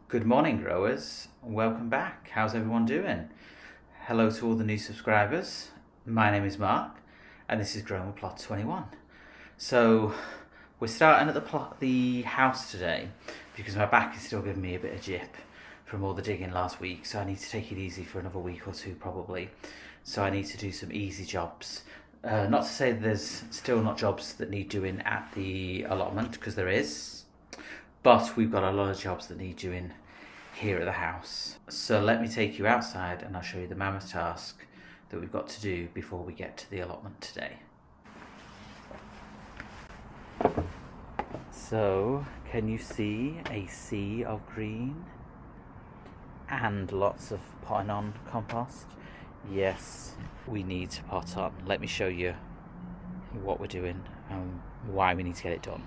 Good morning, growers. Welcome back. How's everyone doing? Hello to all the new subscribers. My name is Mark, and this is Growing with Plot 21. So, we're starting at the house today because my back is still giving me a bit of jip from all the digging last week, so I need to take it easy for another week or two probably. So I need to do some easy jobs. Not to say there's still not jobs that need doing at the allotment, because there is, but we've got a lot of jobs that need doing here at the house. So let me take you outside and I'll show you the mammoth task that we've got to do before we get to the allotment today. So, can you see a sea of green and lots of potting on compost? Yes, we need to pot on. Let me show you what we're doing and why we need to get it done.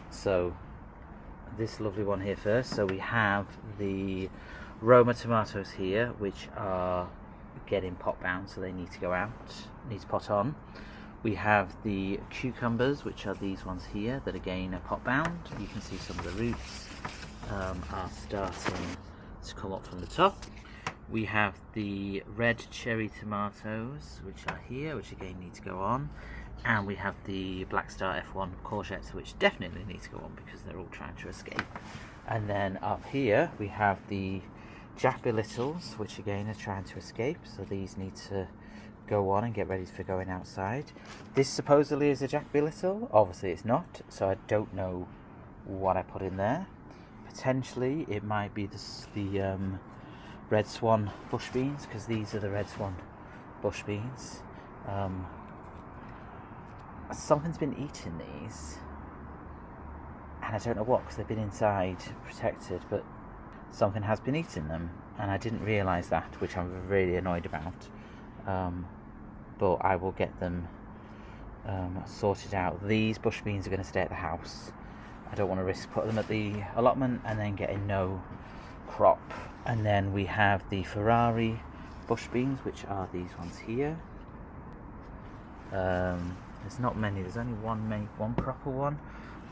So, this lovely one here first. So we have the Roma tomatoes here, which are getting pot bound, so they need to go out, need to pot on. We have the cucumbers, which are these ones here, that again are pot bound. You can see some of the roots are starting to come up from the top. We have the red cherry tomatoes, which are here, which again need to go on. And we have the Black Star F1 courgettes, which definitely need to go on because they're all trying to escape. And then up here we have the Jack Be Littles, which again are trying to escape, so these need to go on and get ready for going outside. This supposedly is a Jack Be Little, obviously it's not, so I don't know what I put in there. Potentially it might be the Red Swan bush beans, because these are the Red Swan bush beans. Something's been eating these, and I don't know what, because they've been inside protected, but something has been eating them, and I didn't realise that, which I'm really annoyed about. But I will get them sorted out. These bush beans are going to stay at the house. I don't want to risk putting them at the allotment and then getting no crop. And then we have the Ferrari bush beans, which are these ones here. There's not many, there's only one proper one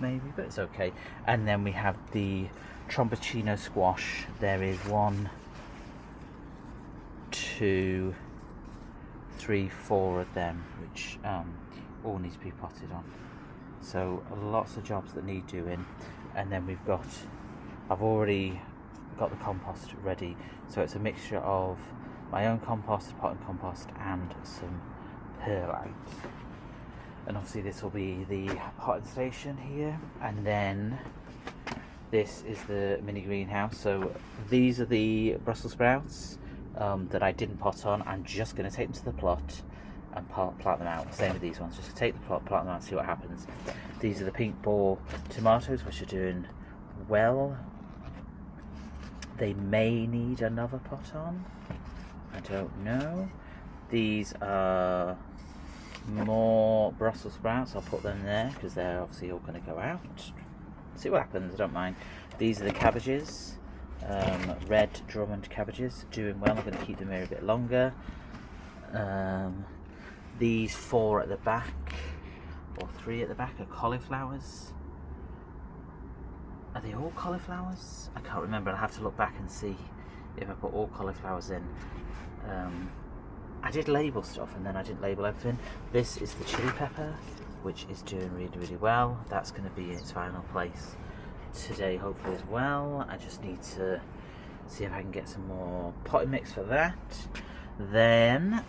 maybe, but it's okay. And then we have the Tromboncino squash. There is 1, 2, 3, 4 of them, which all need to be potted on. So lots of jobs that need doing. And then I've already got the compost ready, so it's a mixture of my own compost, potting compost, and some perlite. And obviously this will be the potting station here, and then this is the mini greenhouse. So these are the Brussels sprouts that I didn't pot on. I'm just going to take them to the plot and plant them out. Same with these ones, just take the plot, plant them out, see what happens. These are the pink ball tomatoes, which are doing well. They may need another pot on, I don't know. These are more Brussels sprouts. I'll put them there because they're obviously all going to go out. See what happens, I don't mind. These are the cabbages, red Drummond cabbages, doing well. I'm going to keep them here a bit longer. These 4 at the back, or 3 at the back, are cauliflowers. Are they all cauliflowers? I can't remember. I'll have to look back and see if I put all cauliflowers in. I did label stuff and then I didn't label everything. This is the chili pepper, which is doing really, really well. That's going to be in its final place today, hopefully, as well. I just need to see if I can get some more potting mix for that. Then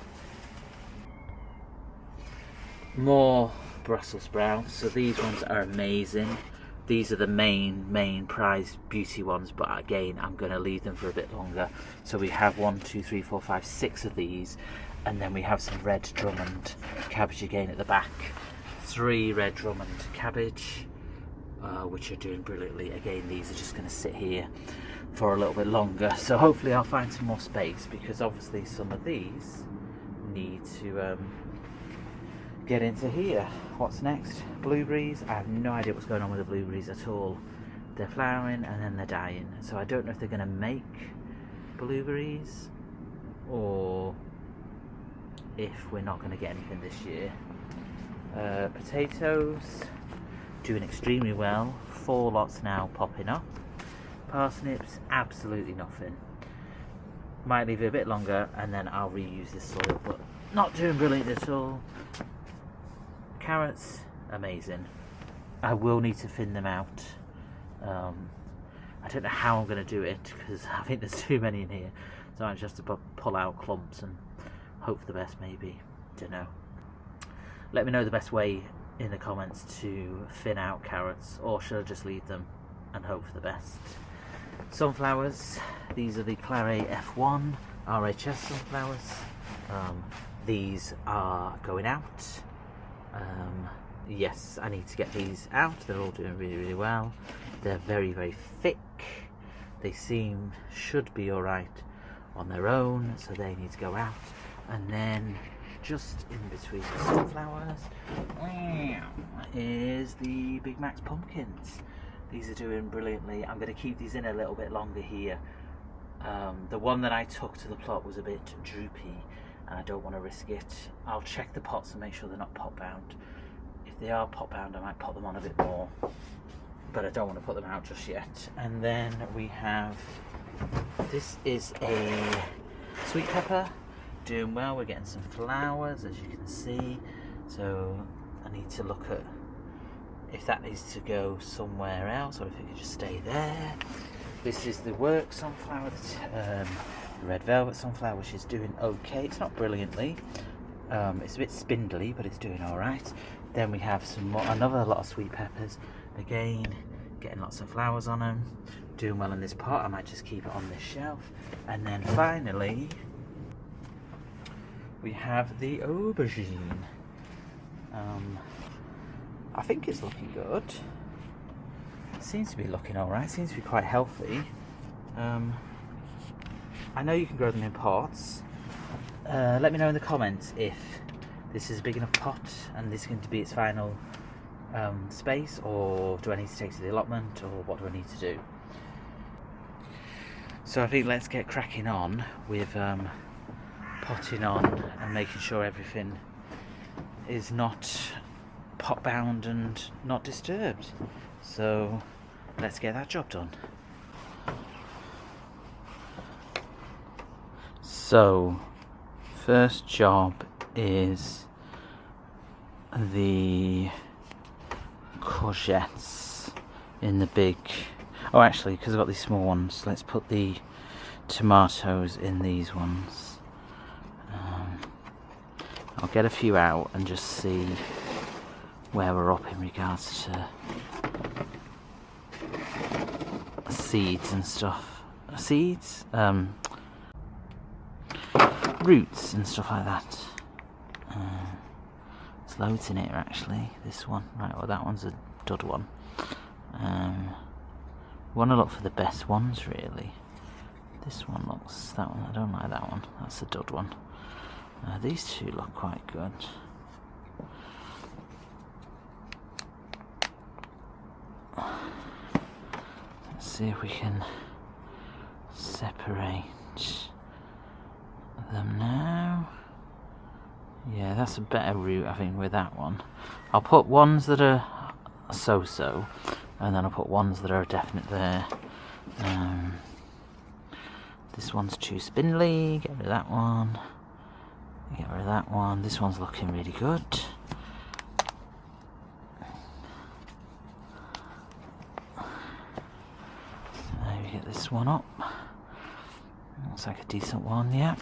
more Brussels sprouts. So these ones are amazing. These are the main prized beauty ones, but again, I'm going to leave them for a bit longer. So we have 1, 2, 3, 4, 5, 6 of these, and then we have some red Drummond cabbage again at the back. 3 red Drummond cabbage, which are doing brilliantly. Again, these are just going to sit here for a little bit longer. So hopefully I'll find some more space, because obviously some of these need to get into here. What's next? Blueberries. I have no idea what's going on with the blueberries at all. They're flowering and then they're dying, so I don't know if they're going to make blueberries or if we're not going to get anything this year. Potatoes doing extremely well. 4 lots now popping up. Parsnips, absolutely nothing. Might leave it a bit longer and then I'll reuse this soil, but not doing brilliant at all. Carrots, amazing. I will need to thin them out. I don't know how I'm going to do it because I think there's too many in here, so I just have to pull out clumps and hope for the best, maybe. Don't know. Let me know the best way in the comments to thin out carrots, or should I just leave them and hope for the best? Sunflowers, these are the Claret F1 RHS sunflowers. These are going out. Yes, I need to get these out. They're all doing really, really well. They're very, very thick. They should be alright on their own, so they need to go out. And then just in between the sunflowers is the Big Mac's pumpkins. These are doing brilliantly. I'm going to keep these in a little bit longer here. The one that I took to the plot was a bit droopy and I don't want to risk it. I'll check the pots and make sure they're not pot bound. If they are pot bound, I might pot them on a bit more, but I don't want to put them out just yet. And then we have, this is a sweet pepper, doing well. We're getting some flowers, as you can see, so I need to look at if that needs to go somewhere else or if it could just stay there. This is the work sunflower, the red velvet sunflower, which is doing okay. It's not brilliantly, it's a bit spindly, but it's doing all right. Then we have another lot of sweet peppers, again getting lots of flowers on them, doing well in this pot. I might just keep it on this shelf. And then finally we have the aubergine. I think it's looking good. It seems to be looking all right. Seems to be quite healthy. I know you can grow them in pots. Let me know in the comments if this is a big enough pot and this is going to be its final space, or do I need to take to the allotment, or what do I need to do? So I think let's get cracking on with potting on and making sure everything is not pot bound and not disturbed. So let's get that job done. So first job is the courgettes in the big, oh actually, because I've got these small ones, let's put the tomatoes in these ones. I'll get a few out and just see where we're up in regards to seeds and stuff. Seeds? Roots and stuff like that. There's loads in here actually. This one, right, well that one's a dud one. Want to look for the best ones really. This one looks, that one, I don't like that one, that's a dud one. These two look quite good. Let's see if we can separate them now. Yeah, that's a better route I think with that one. I'll put ones that are so-so, and then I'll put ones that are definite there. This one's too spindly, get rid of that one. Get rid of that one. This one's looking really good. Maybe get this one up. Looks like a decent one, yeah.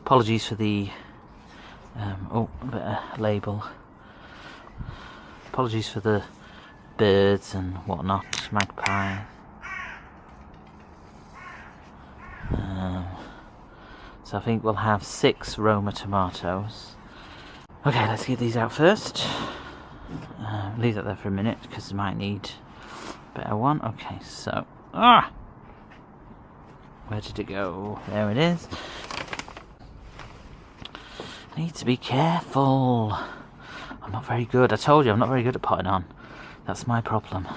Apologies for the oh, a bit of label. Apologies for the birds and whatnot, magpie. So I think we'll have 6 Roma tomatoes. Okay, let's get these out first. Leave that there for a minute because I might need a better one. Okay, so where did it go? There it is. I need to be careful. I'm not very good. I told you I'm not very good at potting on. That's my problem.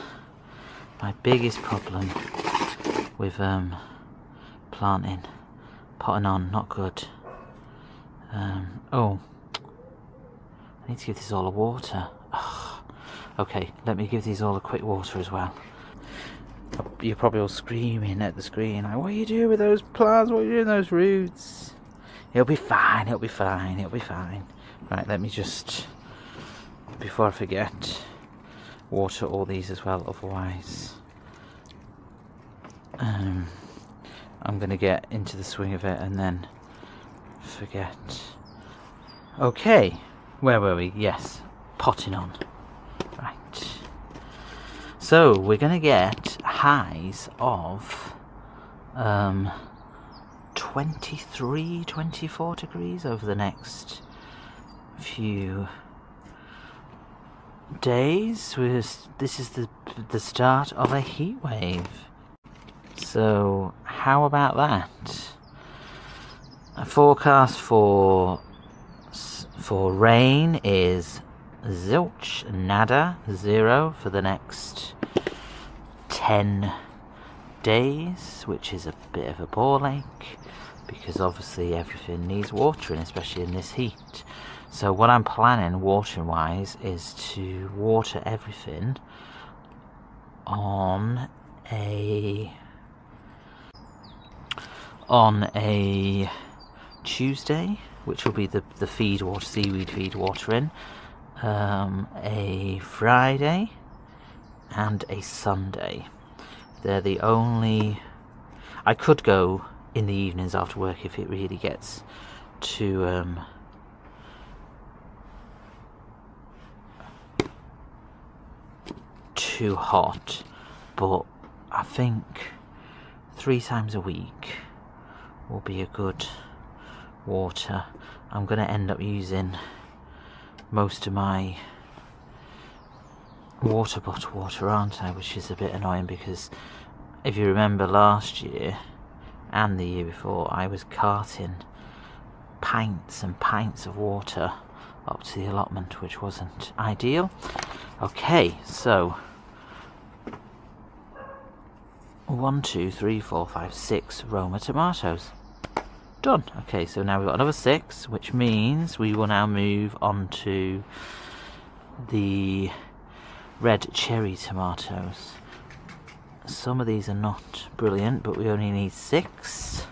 My biggest problem with planting. Potting on, not good. Oh, I need to give these all a water. Ugh. Okay, let me give these all a quick water as well. You're probably all screaming at the screen like, what are you doing with those plants? What are you doing with those roots? It'll be fine, it'll be fine, it'll be fine. Right, let me just, before I forget, water all these as well, otherwise I'm going to get into the swing of it and then forget. Okay, where were we? Yes, potting on. Right. So we're going to get highs of 23, 24 degrees over the next few days. This is the start of a heat wave. So how about that? A forecast for rain is zilch, nada, 0 for the next 10 days, which is a bit of a ball ache because obviously everything needs watering, especially in this heat. So what I'm planning watering wise is to water everything on a Tuesday, which will be the seaweed feed watering, a Friday and a Sunday. They're the only. I could go in the evenings after work if it really gets too hot, but I think 3 times a week will be a good water. I'm going to end up using most of my water bottle water, aren't I, which is a bit annoying because if you remember last year and the year before, I was carting pints and pints of water up to the allotment, which wasn't ideal. Okay, so 1, 2, 3, 4, 5, 6 Roma tomatoes. Done. Okay, so now we've got another 6, which means we will now move on to the red cherry tomatoes. Some of these are not brilliant, but we only need 6.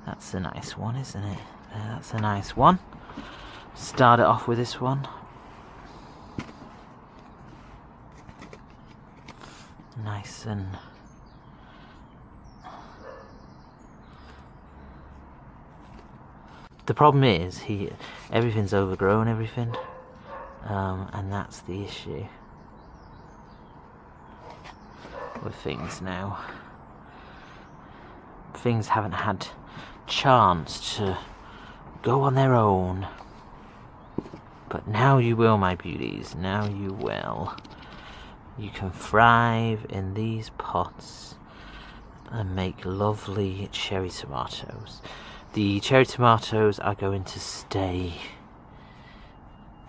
That's a nice one, isn't it? That's a nice one. Start it off with this one. Nice and the problem is everything's overgrown, everything, and that's the issue with things now. Things haven't had chance to go on their own, but now you will, my beauties. Now you will. You can thrive in these pots and make lovely cherry tomatoes. The cherry tomatoes are going to stay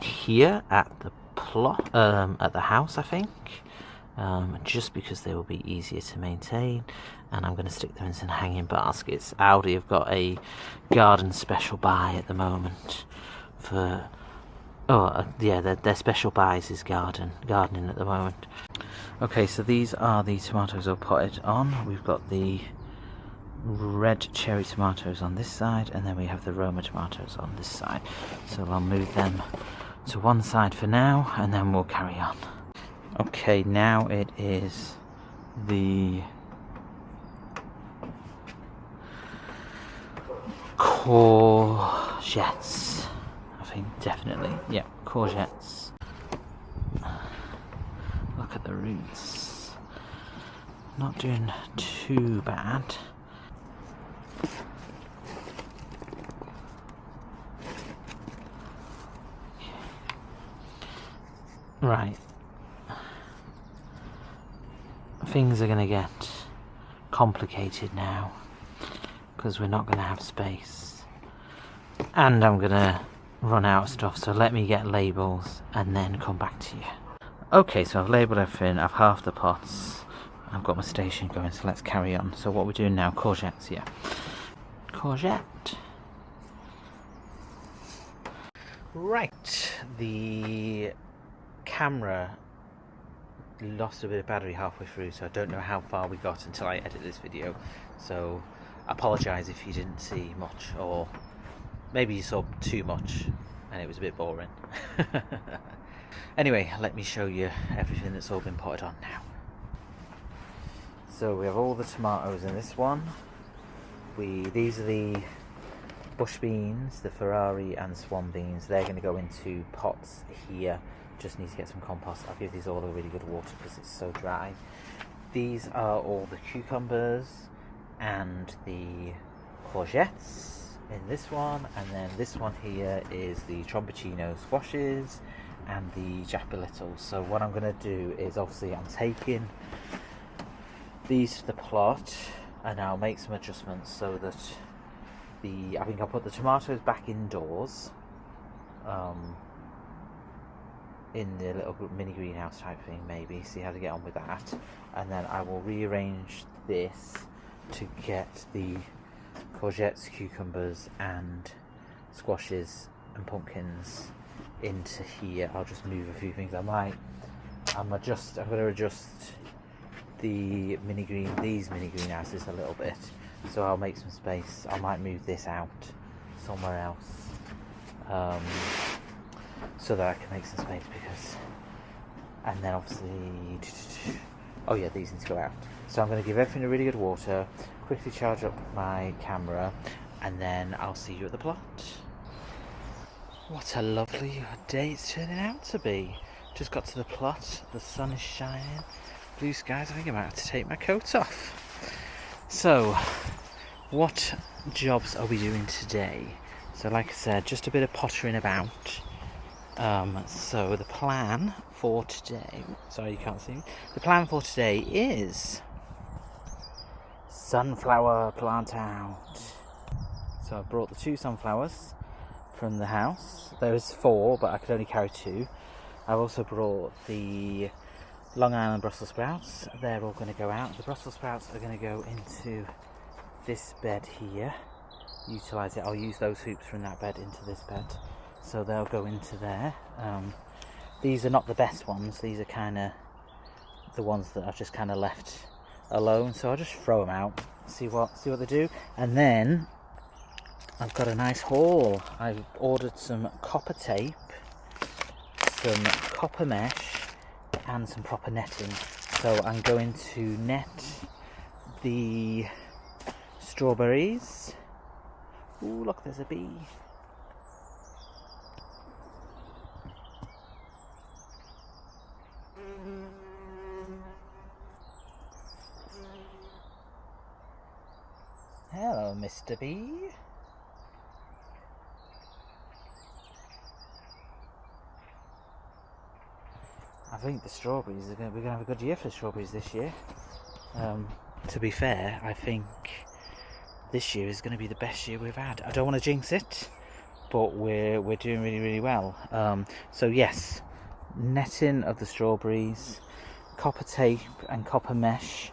here at the plot, at the house, I think, just because they will be easier to maintain. And I'm going to stick them in some hanging baskets. Aldi have got a garden special buy at the moment for. Yeah, their special buys is gardening at the moment. Okay, so these are the tomatoes I've potted on. We've got the red cherry tomatoes on this side, and then we have the Roma tomatoes on this side. So I'll move them to one side for now, and then we'll carry on. Okay, now it is the courgettes. I think definitely, yeah, courgettes. Look at the roots. Not doing too bad. Right. Things are going to get complicated now because we're not going to have space. And I'm going to run out of stuff, so let me get labels and then come back to you. Okay, so I've labelled everything, I've halved the pots, I've got my station going, so let's carry on. So what we're doing now, courgettes, yeah. Courgette. Right, the camera lost a bit of battery halfway through, so I don't know how far we got until I edit this video. So I apologise if you didn't see much, or maybe you saw too much and it was a bit boring. Anyway, let me show you everything that's all been potted on now. So we have all the tomatoes in this one. These are the bush beans, the Ferrari and Swan beans. They're going to go into pots here. Just need to get some compost. I'll give these all a really good water because it's so dry. These are all the cucumbers and the courgettes in this one, and then this one here is the tromboncino squashes and the japolittle. So what I'm going to do is, obviously I'm taking these to the plot and I'll make some adjustments so that I think I'll put the tomatoes back indoors in the little mini greenhouse type thing, maybe, see how to get on with that, and then I will rearrange this to get the courgettes, cucumbers and squashes and pumpkins into here. I'll just move a few things. I'm going to adjust these mini greenhouses a little bit, so I'll make some space. I might move this out somewhere else, so that I can make some space, because, and then obviously, oh yeah, these need to go out. So I'm going to give everything a really good water, quickly charge up my camera, and then I'll see you at the plot. What a lovely day it's turning out to be. Just got to the plot, the sun is shining, blue skies. I think I might have to take my coat off. So, what jobs are we doing today? So like I said, just a bit of pottering about. So the plan for today, sorry you can't see me, the plan for today is sunflower plant out. So I brought the 2 sunflowers from the house. There was 4, but I could only carry 2. I've also brought the Long Island Brussels sprouts. They're all going to go out. The Brussels sprouts are going to go into this bed here. Utilise it. I'll use those hoops from that bed into this bed, so they'll go into there. These are not the best ones. These are kind of the ones that I've just kind of left alone. So I'll just throw them out, see what they do, and then I've got a nice haul. I've ordered some copper tape, some copper mesh, and some proper netting. So I'm going to net the strawberries. Ooh, look, there's a bee. Hello, Mr. Bee. I think the strawberries we're going to have a good year for the strawberries this year. To be fair, I think this year is going to be the best year we've had. I don't want to jinx it, but we're doing really, really well. So yes, netting of the strawberries, copper tape and copper mesh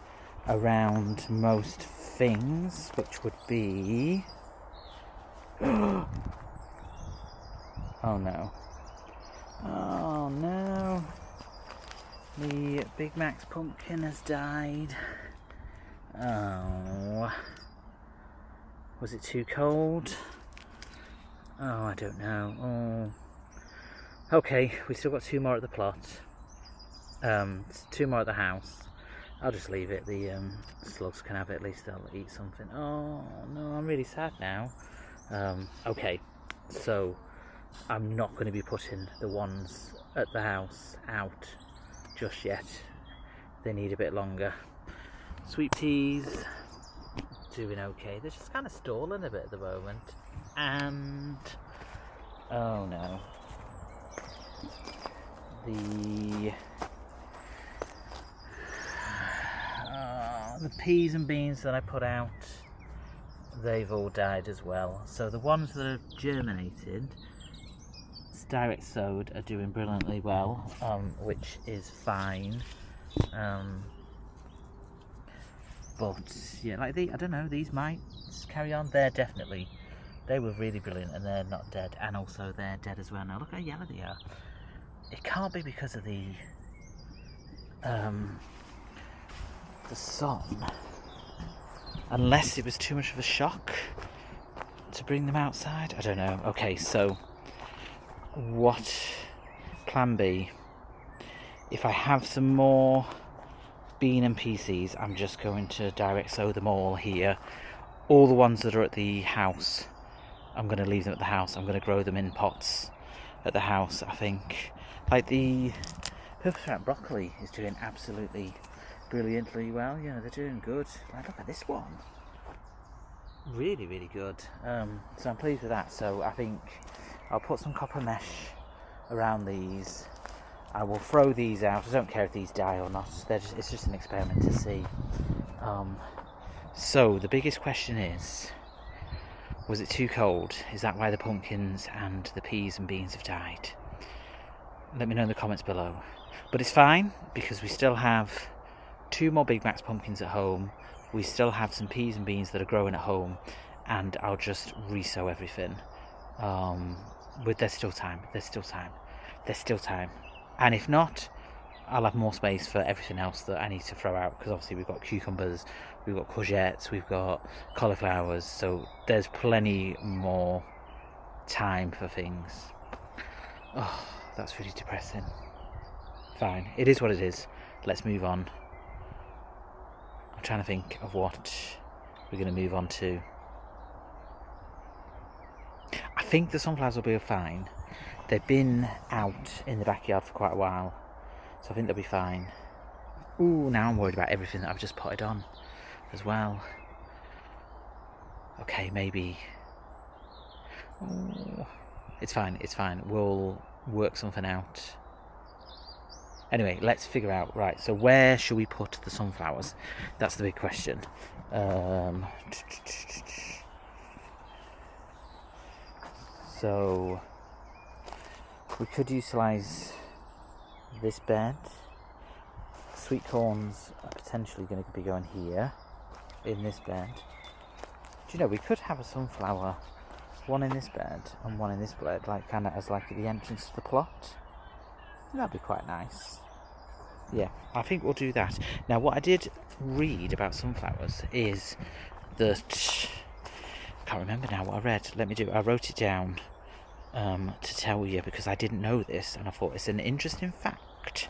around most things, which would be oh no, oh no, the Big Mac's pumpkin has died. Oh, was it too cold? Oh, I don't know. Oh, okay, we still got 2 more at the plot, 2 more at the house. I'll just leave it. The slugs can have it. At least they'll eat something. Oh no, I'm really sad now. Okay, so I'm not going to be putting the ones at the house out just yet. They need a bit longer. Sweet peas doing okay. They're just kind of stalling a bit at the moment. And oh no, the peas and beans that I put out, they've all died as well. So the ones that have germinated, direct sowed, are doing brilliantly well, which is fine. But yeah, like I don't know, these might carry on. They were really brilliant, and they're not dead, and also they're dead as well now. Look how yellow they are. It can't be because of the the sun, unless it was too much of a shock to bring them outside. I don't know. Okay, so what plan B? If I have some more bean and pea seeds, I'm just going to direct sow them all here. All the ones that are at the house, I'm going to leave them at the house. I'm going to grow them in pots at the house. I think like the purple striped broccoli is doing absolutely brilliantly well. You know, they're doing good. Like, look at this one, really, really good. So I'm pleased with that. So I think I'll put some copper mesh around these. I will throw these out. I don't care if these die or not. It's just an experiment to see. So the biggest question is, was it too cold? Is that why the pumpkins and the peas and beans have died? Let me know in the comments below. But it's fine, because we still have 2 more Big Macs pumpkins at home. We still have some peas and beans that are growing at home, and I'll just re-sow everything. But there's still time. There's still time. And if not, I'll have more space for everything else that I need to throw out, because obviously we've got cucumbers, we've got courgettes, we've got cauliflowers, so there's plenty more time for things. Oh, that's really depressing. Fine, it is what it is. Let's move on. I'm trying to think of what we're going to move on to. I think the sunflowers will be fine. They've been out in the backyard for quite a while, so I think they'll be fine. Ooh, now I'm worried about everything that I've just potted on as well. Okay, maybe. Ooh, it's fine. We'll work something out. Anyway, let's figure out, right, so where should we put the sunflowers? That's the big question. So we could utilise this bed. Sweet corns are potentially going to be going here in this bed. Do you know, we could have a sunflower, one in this bed and one in this bed, like kind of as like at the entrance to the plot. That'd be quite nice. Yeah, I think we'll do that. Now, what I did read about sunflowers is that, I can't remember now what I read. I wrote it down to tell you, because I didn't know this, and I thought it's an interesting fact.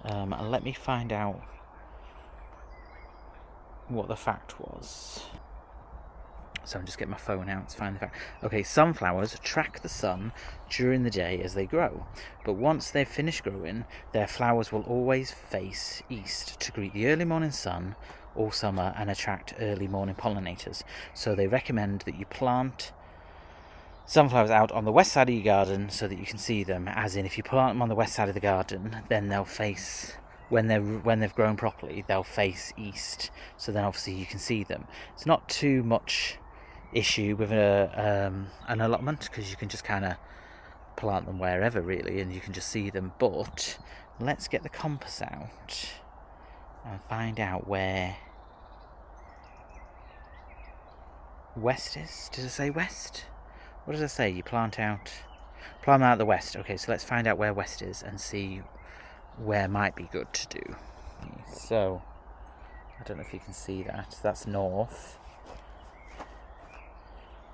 And let me find out what the fact was. So I'm just getting my phone out to find the fact. Okay, sunflowers track the sun during the day as they grow, but once they've finished growing, their flowers will always face east to greet the early morning sun all summer and attract early morning pollinators. So they recommend that you plant sunflowers out on the west side of your garden so that you can see them, as in if you plant them on the west side of the garden, then they'll face, when they've grown properly, they'll face east, so then obviously you can see them. It's not too much issue with an allotment, because you can just kind of plant them wherever really and you can just see them. But let's get the compass out and find out where west is. Did I say west? What did I say? You plant them out the west. Okay, so let's find out where west is and see where might be good to do. So I don't know if you can see that. That's north.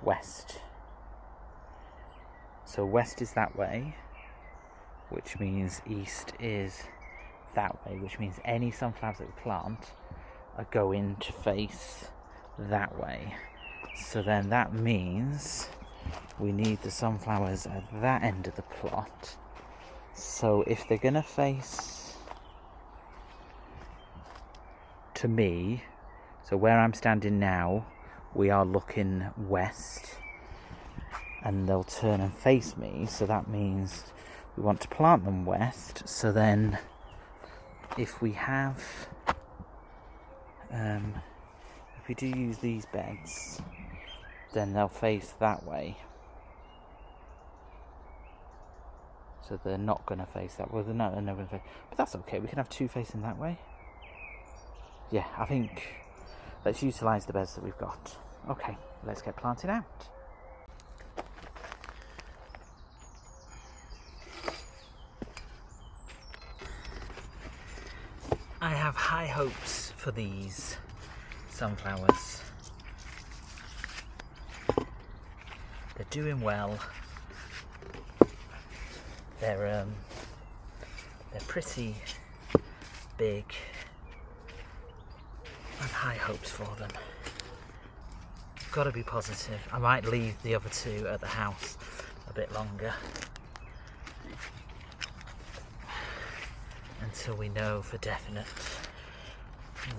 West. So west is that way, which means east is that way, which means any sunflowers that we plant are going to face that way. So then that means we need the sunflowers at that end of the plot. So if they're going to face to me, so where I'm standing now, we are looking west, and they'll turn and face me, so that means we want to plant them west. So then if we have if we do use these beds, then they'll face that way, so they're not going to face that way. They're not going to face, but that's okay, we can have two facing that way. Yeah, I think let's utilise the beds that we've got. Okay, let's get planted out. high hopes for these sunflowers. They're doing well. They're pretty big. I have high hopes for them. Got to be positive. I might leave the other two at the house a bit longer until we know for definite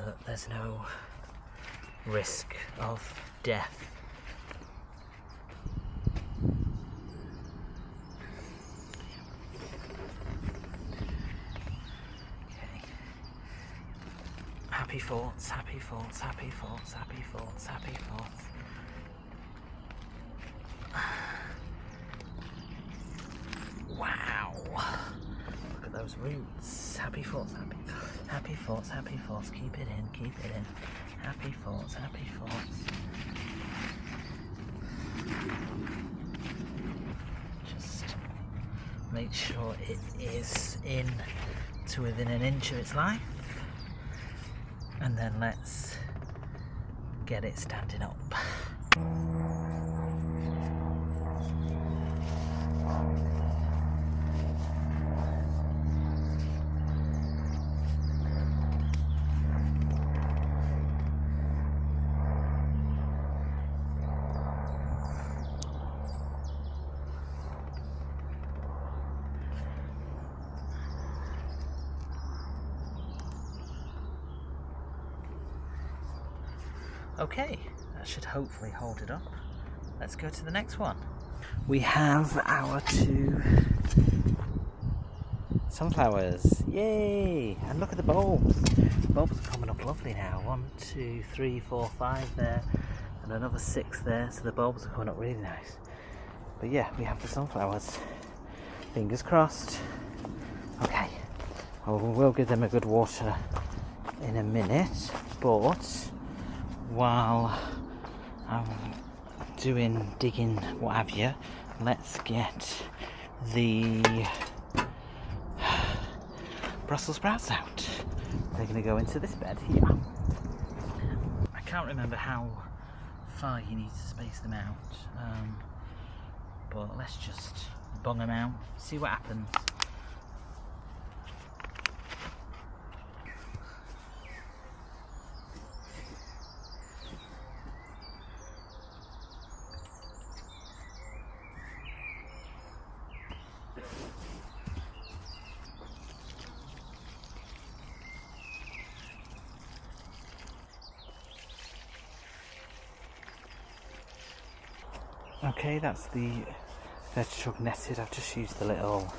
that there's no risk of death. Okay. Happy thoughts, happy thoughts, happy thoughts, happy thoughts, happy thoughts. Wow. Look at those roots. Happy thoughts, happy thoughts, happy thoughts. Keep it in, keep it in. Happy thoughts, happy thoughts. Just make sure it is in to within an inch of its life. And then let's get it standing up. Okay, that should hopefully hold it up. Let's go to the next one. We have our two sunflowers. Yay! And look at the bulbs. The bulbs are coming up lovely now. 1, 2, 3, 4, 5 there, and another 6 there. So the bulbs are coming up really nice. But yeah, we have the sunflowers. Fingers crossed. Okay, we'll give them a good water in a minute, but while I'm digging, what have you, let's get the Brussels sprouts out. They're going to go into this bed here. I can't remember how far you need to space them out, but let's just bung them out, see what happens. Okay, that's the veg truck netted. I've just used the little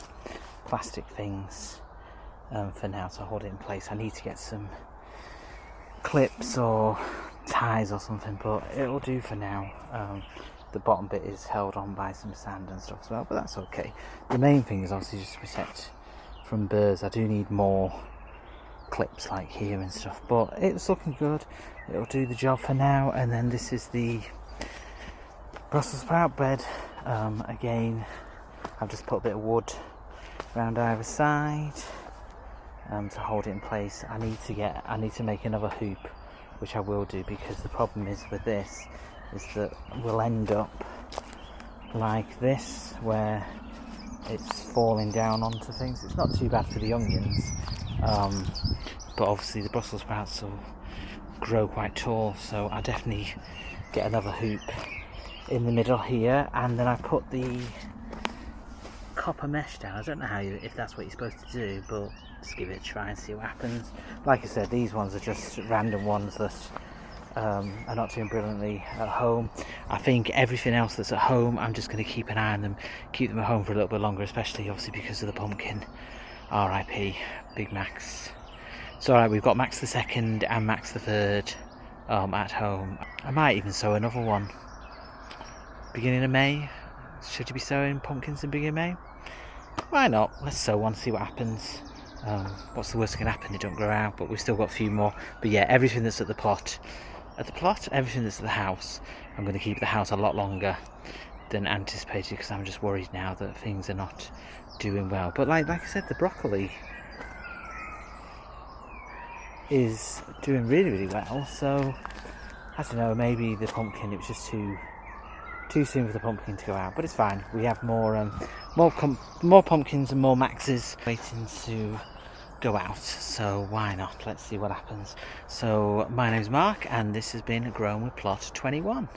plastic things for now to hold it in place. I need to get some clips or ties or something, but it'll do for now. The bottom bit is held on by some sand and stuff as well, but that's okay. The main thing is obviously just to protect from birds. I do need more clips like here and stuff, but it's looking good. It'll do the job for now. And then this is the Brussels sprout bed. Again, I've just put a bit of wood around either side to hold it in place. I need to make another hoop, which I will do, because the problem is with this is that we'll end up like this, where it's falling down onto things. It's not too bad for the onions, but obviously the Brussels sprouts will grow quite tall, so I definitely get another hoop in the middle here. And then I put the copper mesh down. I don't know if that's what you're supposed to do, but just give it a try and see what happens. Like I said, these ones are just random ones that are not doing brilliantly at home. I think everything else that's at home, I'm just going to keep an eye on them, keep them at home for a little bit longer, especially obviously because of the pumpkin. RIP Big Max. It's alright, we've got Max the 2nd and Max the 3rd at home. I might even sow another one beginning of May. Should you be sowing pumpkins in beginning of May? Why not? Let's sow one, see what happens. What's the worst that can happen? It don't grow out, but we've still got a few more. But yeah, everything that's at the plot, everything that's at the house, I'm going to keep at the house a lot longer than anticipated, because I'm just worried now that things are not doing well. But like I said, the broccoli is doing really, really well. So I don't know, maybe the pumpkin, it was just too soon for the pumpkin to go out, but it's fine. We have more pumpkins and more maxes waiting to go out, so why not? Let's see what happens. So my name's Mark, and this has been Grown with Plot 21.